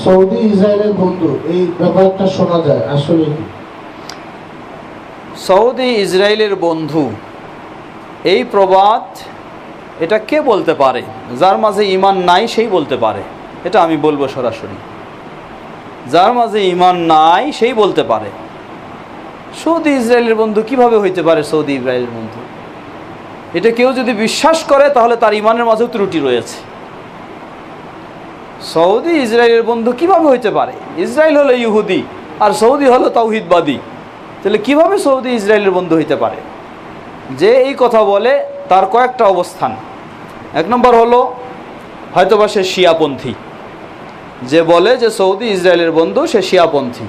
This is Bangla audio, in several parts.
সৌদি ইসরায়েলের বন্ধু, এই ব্যাপারটা শোনা যায়, আসলে কি? সৌদি ইসরায়েলের বন্ধু, এই প্রবাদ এটা কে বলতে পারে? যার মাঝে ঈমান নাই সেই বলতে পারে। এটা আমি বলবো সরাসরি, যার মাঝে ঈমান নাই সেই বলতে পারে। সৌদি ইসরায়েলের বন্ধু কিভাবে হইতে পারে? সৌদি ইসরায়েলের বন্ধু, এটা কেউ যদি বিশ্বাস করে তাহলে তার ঈমানের মাঝেও ত্রুটি রয়েছে। সৌদি ইসরায়েলের বন্ধু কিভাবে হইতে পারে? ইসরায়েল হলো ইহুদি আর সৌদি হলো তাওহীদবাদী, তাহলে কিভাবে সৌদি ইসরায়েলের বন্ধু হইতে পারে? যে এই কথা বলে তার কয়েকটা অবস্থান। এক নম্বর হলো হয়তোবা সে শিয়াপন্থী। যে বলে যে সৌদি ইসরায়েলের বন্ধু, সে শিয়াপন্থী,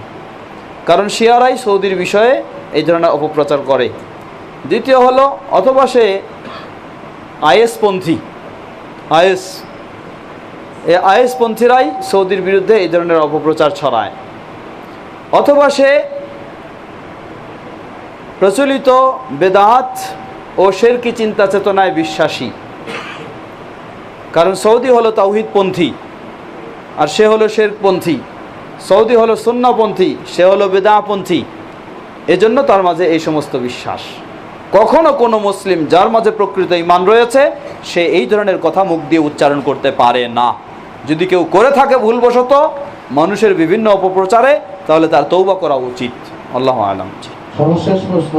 কারণ শিয়ারাই সৌদির বিষয়ে এই ধরনের অপপ্রচার করে। দ্বিতীয় হলো অথবা সে আইএসপন্থী। আইএসপন্থীরাই সৌদির বিরুদ্ধে এই ধরনের অপপ্রচার ছড়ায়। অথবা সে প্রচলিত বেদাত ও শিরকি চিন্তা চেতনায় বিশ্বাসী, কারণ সৌদি হলো তাওহীদপন্থী আর সে হলো শিরকপন্থী। সৌদি হলো সুন্নাহপন্থী, সে হলো বেদাপন্থী। এজন্য তার মাঝে এই সমস্ত বিশ্বাস। কখনো কোনো মুসলিম যার মাঝে প্রকৃত ঈমান রয়েছে, সে এই ধরনের কথা মুখ দিয়ে উচ্চারণ করতে পারে না। যদি কেউ করে থাকে ভুলবশত মানুষের বিভিন্ন অপপ্রচারে, তাহলে তার তওবা করা উচিত। আল্লাহু আ'লাম। সর্বশেষ প্রশ্ন,